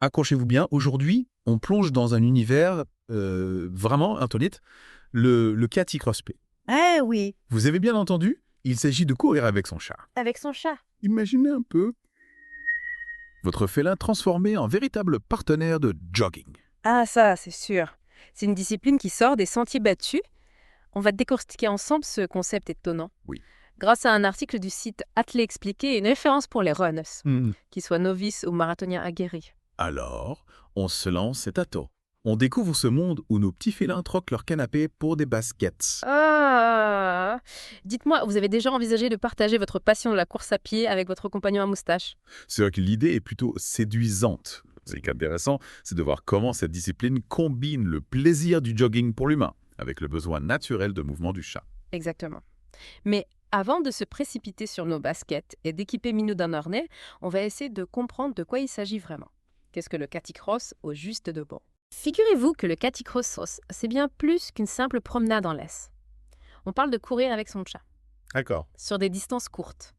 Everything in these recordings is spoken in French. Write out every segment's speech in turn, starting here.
Accrochez-vous bien, aujourd'hui, on plonge dans un univers vraiment insolite, le Caticross. Ah oui, Vous avez bien entendu, il s'agit de courir avec son chat. avec son chat. Imaginez un peu votre félin transformé en véritable partenaire de jogging. Ah ça, c'est sûr. C'est une discipline qui sort des sentiers battus. On va décortiquer ensemble ce concept étonnant. Oui. Grâce à un article du site Athlé Expliqué et une référence pour les runners, Hmm. qu'ils soient novices ou marathoniens aguerris. Alors, on se lance et tâteau. On découvre ce monde où nos petits félins troquent leur canapé pour des baskets. Ah. Dites-moi, vous avez déjà envisagé de partager votre passion de la course à pied avec votre compagnon à moustache? C'est vrai que l'idée est plutôt séduisante. Ce qui est intéressant, c'est de voir comment cette discipline combine le plaisir du jogging pour l'humain avec le besoin naturel de mouvement du chat. Exactement. Mais avant de se précipiter sur nos baskets et d'équiper Minou d'un harnais, on va essayer de comprendre de quoi il s'agit vraiment. Qu'est-ce que le caticross au juste de bon? Figurez-vous que le caticross, c'est bien plus qu'une simple promenade en laisse. On parle de courir avec son chat, D'accord. sur des distances courtes,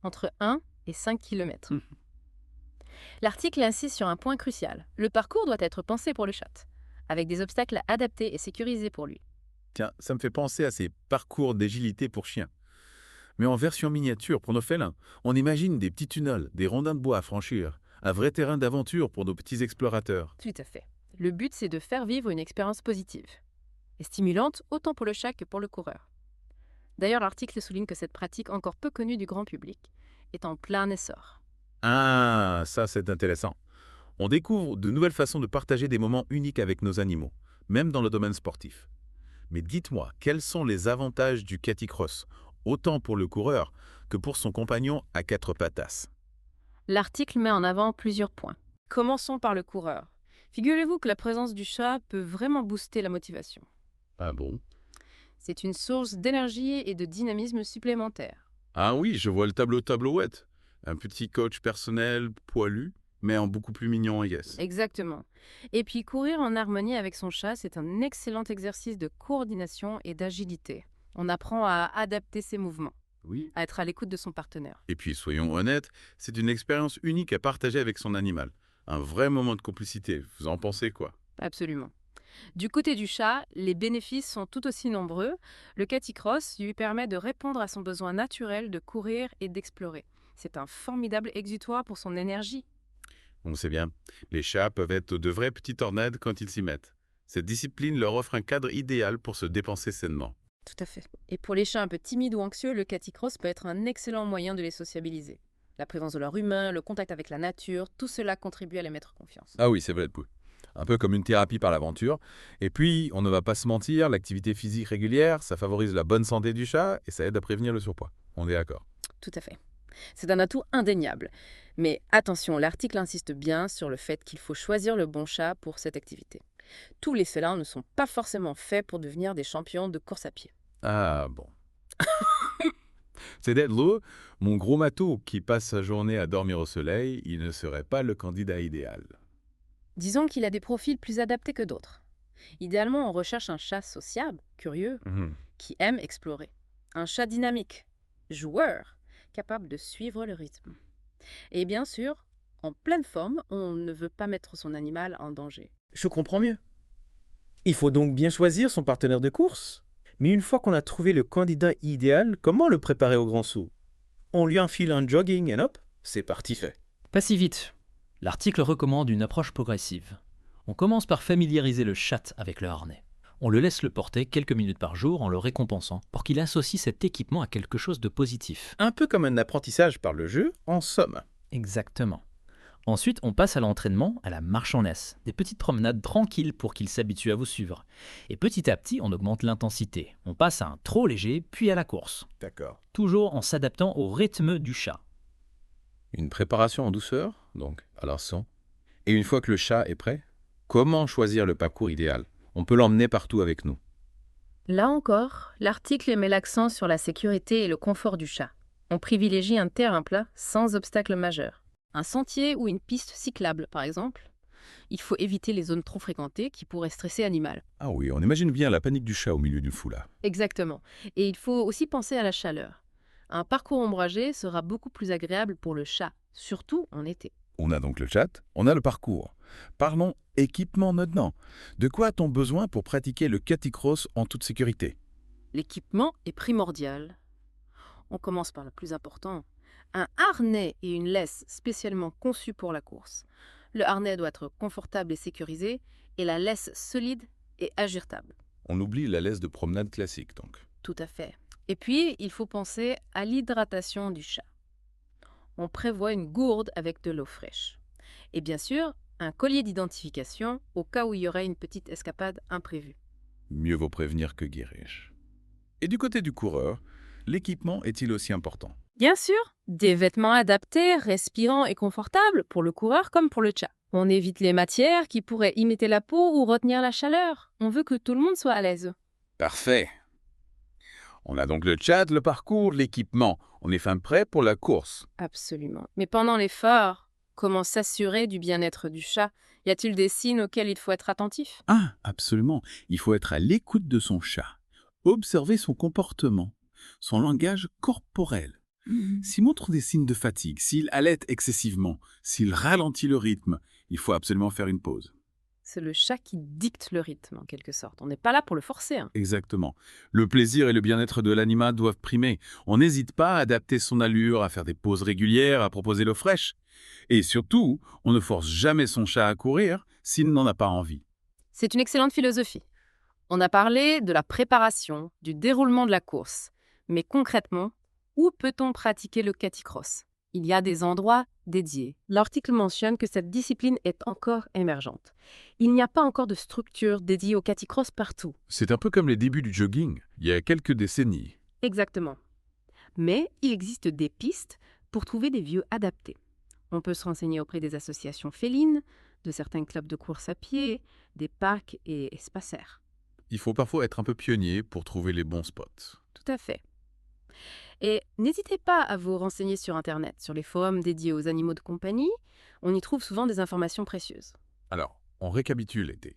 entre 1 et 5 km. L'article insiste sur un point crucial. Le parcours doit être pensé pour le chat, avec des obstacles adaptés et sécurisés pour lui. Tiens, ça me fait penser à ces parcours d'agilité pour chiens. Mais en version miniature pour nos félins, on imagine des petits tunnels, des rondins de bois à franchir, un vrai terrain d'aventure pour nos petits explorateurs. Tout à fait. Le but, c'est de faire vivre une expérience positive et stimulante autant pour le chat que pour le coureur. D'ailleurs, l'article souligne que cette pratique encore peu connue du grand public est en plein essor. Ah, ça c'est intéressant. On découvre de nouvelles façons de partager des moments uniques avec nos animaux, même dans le domaine sportif. Mais dites-moi, quels sont les avantages du caticross, autant pour le coureur que pour son compagnon à quatre patasses? L'article met en avant plusieurs points. Commençons par le coureur. Figurez-vous que la présence du chat peut vraiment booster la motivation. Ah bon? C'est une source d'énergie et de dynamisme supplémentaire. Ah oui, je vois le tableau tablouette. Un petit coach personnel poilu, mais en beaucoup plus mignon, yes. Exactement. Et puis courir en harmonie avec son chat, c'est un excellent exercice de coordination et d'agilité. On apprend à adapter ses mouvements, Oui. à être à l'écoute de son partenaire. Et puis, soyons honnêtes, c'est une expérience unique à partager avec son animal. Un vrai moment de complicité. Vous en pensez quoi? Absolument. Du côté du chat, les bénéfices sont tout aussi nombreux. Le caticross lui permet de répondre à son besoin naturel de courir et d'explorer. C'est un formidable exutoire pour son énergie. On sait bien, les chats peuvent être de vraies petites tornades quand ils s'y mettent. Cette discipline leur offre un cadre idéal pour se dépenser sainement. Tout à fait. Et pour les chats un peu timides ou anxieux, le caticross peut être un excellent moyen de les sociabiliser. La présence de leur humain, le contact avec la nature, tout cela contribue à les mettre confiance. Ah oui, c'est vrai, un peu comme une thérapie par l'aventure. Et puis, on ne va pas se mentir, l'activité physique régulière, ça favorise la bonne santé du chat et ça aide à prévenir le surpoids. On est d'accord. Tout à fait. C'est un atout indéniable. Mais attention, l'article insiste bien sur le fait qu'il faut choisir le bon chat pour cette activité. Tous les félins ne sont pas forcément faits pour devenir des champions de course à pied. Ah bon. C'est d'être l'eau, mon gros matou qui passe sa journée à dormir au soleil, il ne serait pas le candidat idéal. Disons qu'il a des profils plus adaptés que d'autres. Idéalement, on recherche un chat sociable, curieux, Mhm. qui aime explorer. Un chat dynamique, joueur, capable de suivre le rythme. Et bien sûr, en pleine forme, on ne veut pas mettre son animal en danger. Je comprends mieux. Il faut donc bien choisir son partenaire de course. Mais une fois qu'on a trouvé le candidat idéal, comment le préparer au grand saut? On lui enfile un jogging et hop, c'est parti fait. Pas si vite. L'article recommande une approche progressive. On commence par familiariser le chat avec le harnais. On le laisse le porter quelques minutes par jour en le récompensant pour qu'il associe cet équipement à quelque chose de positif. Un peu comme un apprentissage par le jeu, en somme. Exactement. Ensuite, on passe à l'entraînement, à la marche en laisse, des petites promenades tranquilles pour qu'il s'habitue à vous suivre. Et petit à petit, on augmente l'intensité. On passe à un trot léger, puis à la course. D'accord. Toujours en s'adaptant au rythme du chat. Une préparation en douceur, donc, à l'instant. Et une fois que le chat est prêt, comment choisir le parcours idéal? On peut l'emmener partout avec nous. Là encore, l'article met l'accent sur la sécurité et le confort du chat. On privilégie un terrain plat sans obstacle majeur. Un sentier ou une piste cyclable, par exemple. Il faut éviter les zones trop fréquentées qui pourraient stresser l'animal. Ah oui, on imagine bien la panique du chat au milieu d'une foule. Exactement. Et il faut aussi penser à la chaleur. Un parcours ombragé sera beaucoup plus agréable pour le chat, surtout en été. On a donc le chat, on a le parcours. Parlons équipement maintenant. De quoi a-t-on besoin pour pratiquer le caticross en toute sécurité? L'équipement est primordial. On commence par le plus important. Un harnais et une laisse spécialement conçus pour la course. Le harnais doit être confortable et sécurisé, et la laisse solide et ajustable. On oublie la laisse de promenade classique donc. Tout à fait. Et puis, il faut penser à l'hydratation du chat. On prévoit une gourde avec de l'eau fraîche. Et bien sûr, un collier d'identification au cas où il y aurait une petite escapade imprévue. Mieux vaut prévenir que guérir. Et du côté du coureur, l'équipement est-il aussi important? Bien sûr, des vêtements adaptés, respirants et confortables pour le coureur comme pour le chat. On évite les matières qui pourraient imiter la peau ou retenir la chaleur. On veut que tout le monde soit à l'aise. Parfait. On a donc le chat, le parcours, l'équipement. On est fin prêt pour la course. Absolument. Mais pendant l'effort, comment s'assurer du bien-être du chat? Y a-t-il des signes auxquels il faut être attentif? Ah, absolument. Il faut être à l'écoute de son chat. Observer son comportement, son langage corporel. S'il montre des signes de fatigue, s'il halète excessivement, s'il ralentit le rythme, il faut absolument faire une pause. C'est le chat qui dicte le rythme, en quelque sorte. On n'est pas là pour le forcer. Exactement. Le plaisir et le bien-être de l'animal doivent primer. On n'hésite pas à adapter son allure, à faire des pauses régulières, à proposer l'eau fraîche. Et surtout, on ne force jamais son chat à courir s'il n'en a pas envie. C'est une excellente philosophie. On a parlé de la préparation, du déroulement de la course. Mais concrètement, où peut-on pratiquer le caticross? Il y a des endroits dédiés. L'article mentionne que cette discipline est encore émergente. Il n'y a pas encore de structure dédiée au caticross partout. C'est un peu comme les débuts du jogging, il y a quelques décennies. Exactement. Mais il existe des pistes pour trouver des lieux adaptés. On peut se renseigner auprès des associations félines, de certains clubs de course à pied, des parcs et espacaires. Il faut parfois être un peu pionnier pour trouver les bons spots. Tout à fait. Et n'hésitez pas à vous renseigner sur Internet, sur les forums dédiés aux animaux de compagnie. On y trouve souvent des informations précieuses. Alors, on récapitule l'été.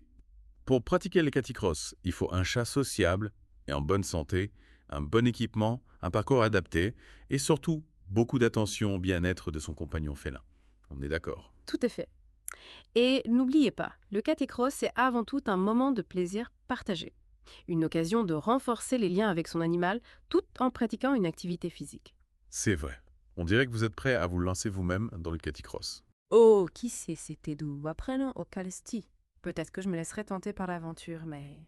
Pour pratiquer le caticross, il faut un chat sociable et en bonne santé, un bon équipement, un parcours adapté et surtout beaucoup d'attention au bien-être de son compagnon félin. On est d'accord? Tout à fait. Et n'oubliez pas, le caticross, c'est avant tout un moment de plaisir partagé. Une occasion de renforcer les liens avec son animal tout en pratiquant une activité physique. C'est vrai. On dirait que vous êtes prêt à vous lancer vous-même dans le caticross. Oh, qui sait, c'était doux. Apprenons au Calesti. Peut-être que je me laisserai tenter par l'aventure, mais...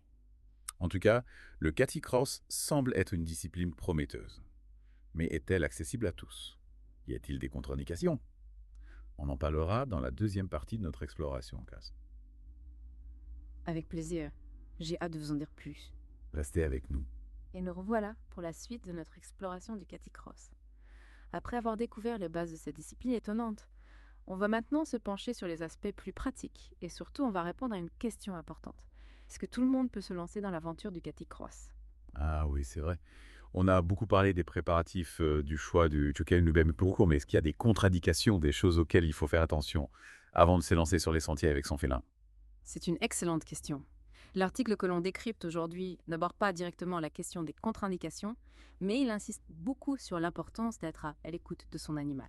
En tout cas, le caticross semble être une discipline prometteuse. Mais est-elle accessible à tous? Y a-t-il des contre-indications? On en parlera dans la deuxième partie de notre exploration, Cass. Avec plaisir. J'ai hâte de vous en dire plus. Restez avec nous. Et nous revoilà pour la suite de notre exploration du caticross. Après avoir découvert les bases de cette discipline étonnante, on va maintenant se pencher sur les aspects plus pratiques et surtout on va répondre à une question importante. Est-ce que tout le monde peut se lancer dans l'aventure du caticross? Ah oui, c'est vrai. On a beaucoup parlé des préparatifs, du choix du jockey nous-mêmes pour mais est-ce qu'il y a des contre-indications, des choses auxquelles il faut faire attention avant de s'élancer sur les sentiers avec son félin? C'est une excellente question. L'article que l'on décrypte aujourd'hui n'aborde pas directement la question des contre-indications, mais il insiste beaucoup sur l'importance d'être à l'écoute de son animal.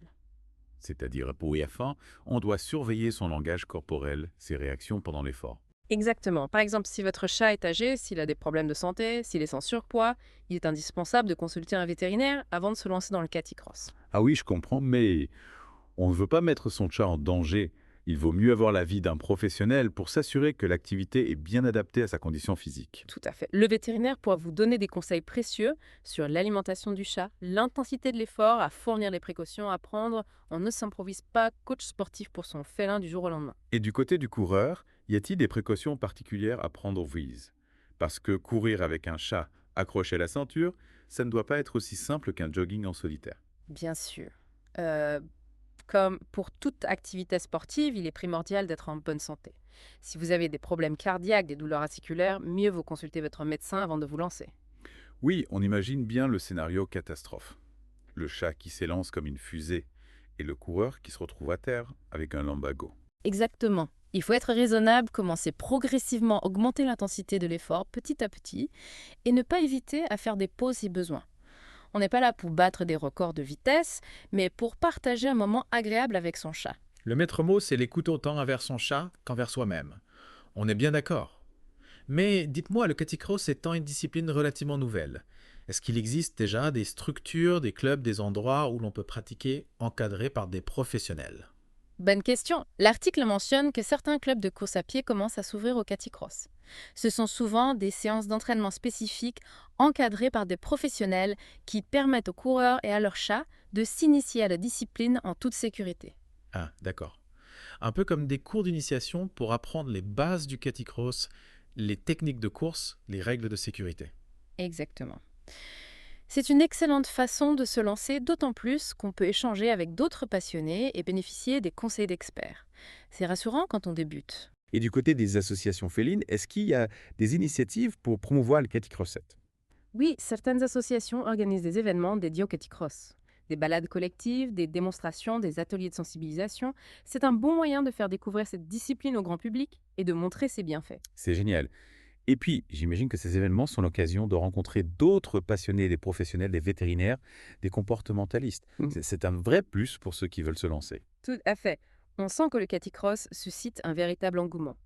C'est-à-dire, pour y faire, on doit surveiller son langage corporel, ses réactions pendant l'effort. Exactement. Par exemple, si votre chat est âgé, s'il a des problèmes de santé, s'il est sans surpoids, il est indispensable de consulter un vétérinaire avant de se lancer dans le caticross. Ah oui, je comprends, mais on ne veut pas mettre son chat en danger. Il vaut mieux avoir l'avis d'un professionnel pour s'assurer que l'activité est bien adaptée à sa condition physique. Tout à fait. Le vétérinaire pourra vous donner des conseils précieux sur l'alimentation du chat, l'intensité de l'effort, à fournir les précautions à prendre. On ne s'improvise pas coach sportif pour son félin du jour au lendemain. Et du côté du coureur, y a-t-il des précautions particulières à prendre au vise? Parce que courir avec un chat accroché à la ceinture, ça ne doit pas être aussi simple qu'un jogging en solitaire. Bien sûr. Comme pour toute activité sportive, il est primordial d'être en bonne santé. Si vous avez des problèmes cardiaques, des douleurs articulaires, mieux vaut consulter votre médecin avant de vous lancer. Oui, on imagine bien le scénario catastrophe. Le chat qui s'élance comme une fusée et le coureur qui se retrouve à terre avec un lumbago. Exactement. Il faut être raisonnable, commencer progressivement, augmenter l'intensité de l'effort petit à petit et ne pas hésiter à faire des pauses si besoin. On n'est pas là pour battre des records de vitesse, mais pour partager un moment agréable avec son chat. Le maître mot, c'est l'écoute autant envers son chat qu'envers soi-même. On est bien d'accord. Mais dites-moi, le caticross étant une discipline relativement nouvelle, est-ce qu'il existe déjà des structures, des clubs, des endroits où l'on peut pratiquer encadrés par des professionnels? Bonne question. L'article mentionne que certains clubs de course à pied commencent à s'ouvrir au caticross. Ce sont souvent des séances d'entraînement spécifiques encadrées par des professionnels qui permettent aux coureurs et à leurs chats de s'initier à la discipline en toute sécurité. Ah, d'accord. Un peu comme des cours d'initiation pour apprendre les bases du caticross, les techniques de course, les règles de sécurité. Exactement. C'est une excellente façon de se lancer, d'autant plus qu'on peut échanger avec d'autres passionnés et bénéficier des conseils d'experts. C'est rassurant quand on débute. Et du côté des associations félines, est-ce qu'il y a des initiatives pour promouvoir le caticross? Oui, certaines associations organisent des événements dédiés au caticross. Des balades collectives, des démonstrations, des ateliers de sensibilisation. C'est un bon moyen de faire découvrir cette discipline au grand public et de montrer ses bienfaits. C'est génial. Et puis, j'imagine que ces événements sont l'occasion de rencontrer d'autres passionnés, des professionnels, des vétérinaires, des comportementalistes. C'est un vrai plus pour ceux qui veulent se lancer. Tout à fait. On sent que le caticross suscite un véritable engouement.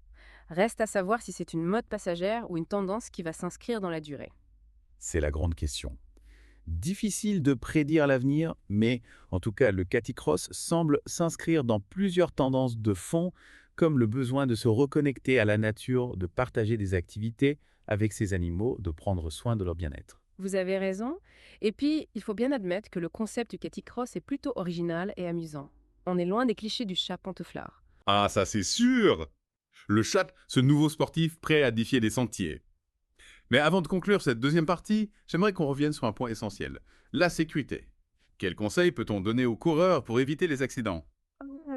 Reste à savoir si c'est une mode passagère ou une tendance qui va s'inscrire dans la durée. C'est la grande question. Difficile de prédire l'avenir, mais en tout cas, le caticross semble s'inscrire dans plusieurs tendances de fond, comme le besoin de se reconnecter à la nature, de partager des activités avec ses animaux, de prendre soin de leur bien-être. Vous avez raison. Et puis, il faut bien admettre que le concept du caticross est plutôt original et amusant. On est loin des clichés du chat pantouflard. Ah, ça c'est sûr! Le chat, ce nouveau sportif prêt à défier les sentiers. Mais avant de conclure cette deuxième partie, j'aimerais qu'on revienne sur un point essentiel, la sécurité. Quels conseils peut-on donner aux coureurs pour éviter les accidents?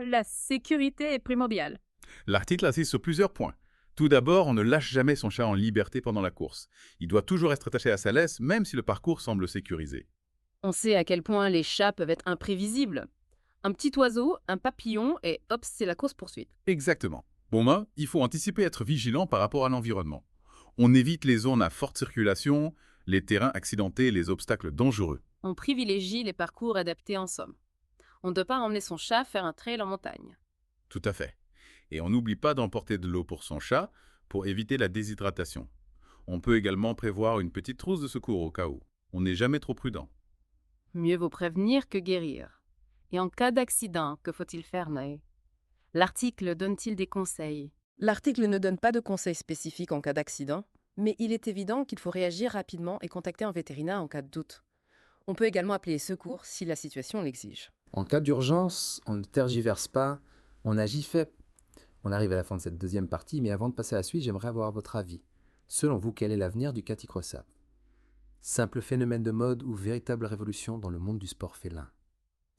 La sécurité est primordiale. L'article insiste sur plusieurs points. Tout d'abord, on ne lâche jamais son chat en liberté pendant la course. Il doit toujours être attaché à sa laisse, même si le parcours semble sécurisé. On sait à quel point les chats peuvent être imprévisibles. Un petit oiseau, un papillon, et hop, c'est la course-poursuite. Exactement. Bon, il faut anticiper et être vigilant par rapport à l'environnement. On évite les zones à forte circulation, les terrains accidentés et les obstacles dangereux. On privilégie les parcours adaptés en somme. On ne doit pas emmener son chat faire un trail en montagne. Tout à fait. Et on n'oublie pas d'emporter de l'eau pour son chat pour éviter la déshydratation. On peut également prévoir une petite trousse de secours au cas où. On n'est jamais trop prudent. Mieux vaut prévenir que guérir. Et en cas d'accident, que faut-il faire, Nae? L'article donne-t-il des conseils? L'article ne donne pas de conseils spécifiques en cas d'accident, mais il est évident qu'il faut réagir rapidement et contacter un vétérinaire en cas de doute. On peut également appeler les secours si la situation l'exige. En cas d'urgence, on ne tergiverse pas, on agit fait. On arrive à la fin de cette deuxième partie, mais avant de passer à la suite, j'aimerais avoir votre avis. Selon vous, quel est l'avenir du caticross? Simple phénomène de mode ou véritable révolution dans le monde du sport félin?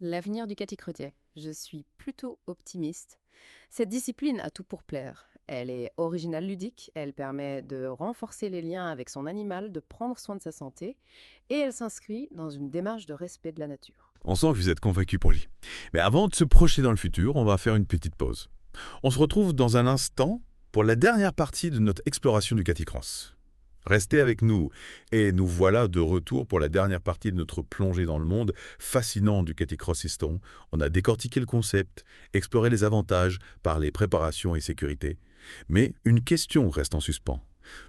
L'avenir du caticrotier. Je suis plutôt optimiste. Cette discipline a tout pour plaire. Elle est originale ludique, elle permet de renforcer les liens avec son animal, de prendre soin de sa santé, et elle s'inscrit dans une démarche de respect de la nature. On sent que vous êtes convaincu, Paulie. Mais avant de se projeter dans le futur, on va faire une petite pause. On se retrouve dans un instant pour la dernière partie de notre exploration du caticross. Restez avec nous et nous voilà de retour pour la dernière partie de notre plongée dans le monde fascinant du caticrossiston. On a décortiqué le concept, exploré les avantages, parlé préparation et sécurité. Mais une question reste en suspens.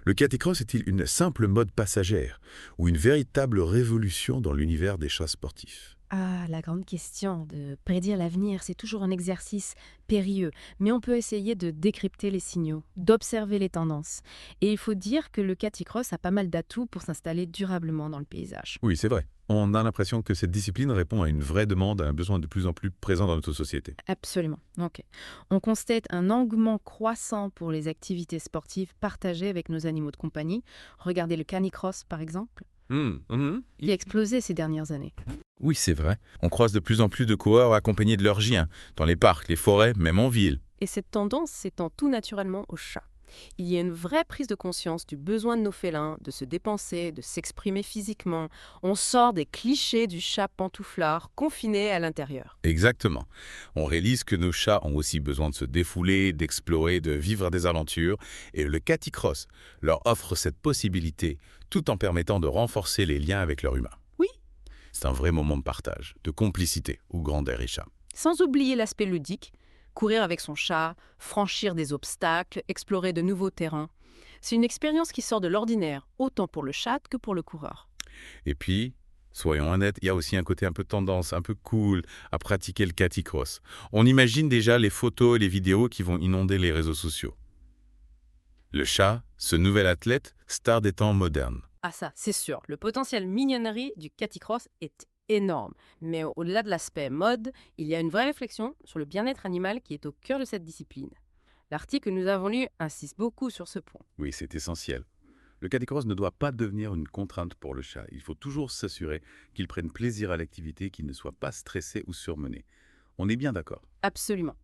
Le caticross est-il une simple mode passagère ou une véritable révolution dans l'univers des chats sportifs? Ah, la grande question de prédire l'avenir, c'est toujours un exercice périlleux, mais on peut essayer de décrypter les signaux, d'observer les tendances. Et il faut dire que le caticross a pas mal d'atouts pour s'installer durablement dans le paysage. Oui, c'est vrai. On a l'impression que cette discipline répond à une vraie demande, à un besoin de plus en plus présent dans notre société. Absolument. Ok. On constate un engouement croissant pour les activités sportives partagées avec nos animaux de compagnie. Regardez le canicross, par exemple. Il a explosé ces dernières années. Oui, c'est vrai. On croise de plus en plus de coureurs accompagnés de leurs chiens, dans les parcs, les forêts, même en ville. Et cette tendance s'étend tout naturellement aux chats. Il y a une vraie prise de conscience du besoin de nos félins, de se dépenser, de s'exprimer physiquement. On sort des clichés du chat pantouflard confiné à l'intérieur. Exactement. On réalise que nos chats ont aussi besoin de se défouler, d'explorer, de vivre des aventures, et le caticross leur offre cette possibilité, tout en permettant de renforcer les liens avec leur humain. Oui. C'est un vrai moment de partage, de complicité, où grandeur et chat. Sans oublier l'aspect ludique, Courir avec son chat, franchir des obstacles, explorer de nouveaux terrains. C'est une expérience qui sort de l'ordinaire, autant pour le chat que pour le coureur. Et puis, soyons honnêtes, il y a aussi un côté un peu tendance, un peu cool à pratiquer le caticross. On imagine déjà les photos et les vidéos qui vont inonder les réseaux sociaux. Le chat, ce nouvel athlète, star des temps modernes. Ah ça, c'est sûr, le potentiel mignonnerie du caticross est énorme. Mais au-delà de l'aspect mode, il y a une vraie réflexion sur le bien-être animal qui est au cœur de cette discipline. L'article que nous avons lu insiste beaucoup sur ce point. Oui, c'est essentiel. Le caticross ne doit pas devenir une contrainte pour le chat. Il faut toujours s'assurer qu'il prenne plaisir à l'activité, qu'il ne soit pas stressé ou surmené. On est bien d'accord. Absolument.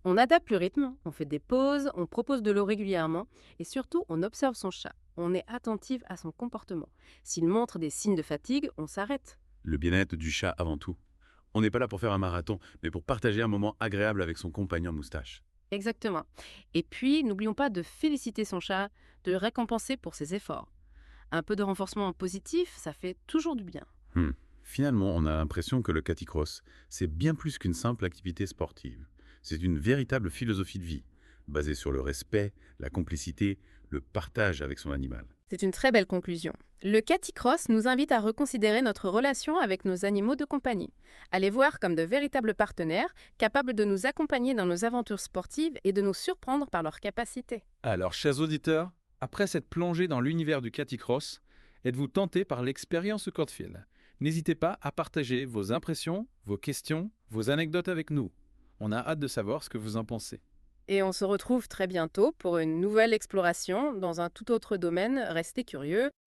On adapte le rythme, on fait des pauses, on propose de l'eau régulièrement et surtout on observe son chat. On est attentif à son comportement. S'il montre des signes de fatigue, on s'arrête. Le bien-être du chat avant tout. On n'est pas là pour faire un marathon, mais pour partager un moment agréable avec son compagnon moustache. Exactement. Et puis, n'oublions pas de féliciter son chat, de le récompenser pour ses efforts. Un peu de renforcement positif, ça fait toujours du bien. Finalement, on a l'impression que le caticross, c'est bien plus qu'une simple activité sportive. C'est une véritable philosophie de vie, basée sur le respect, la complicité, le partage avec son animal. C'est une très belle conclusion. Le caticross nous invite à reconsidérer notre relation avec nos animaux de compagnie, à les voir comme de véritables partenaires, capables de nous accompagner dans nos aventures sportives et de nous surprendre par leurs capacités. Alors, chers auditeurs, après cette plongée dans l'univers du caticross, êtes-vous tentés par l'expérience Cornfield? N'hésitez pas à partager vos impressions, vos questions, vos anecdotes avec nous. On a hâte de savoir ce que vous en pensez. Et on se retrouve très bientôt pour une nouvelle exploration dans un tout autre domaine. Restez curieux.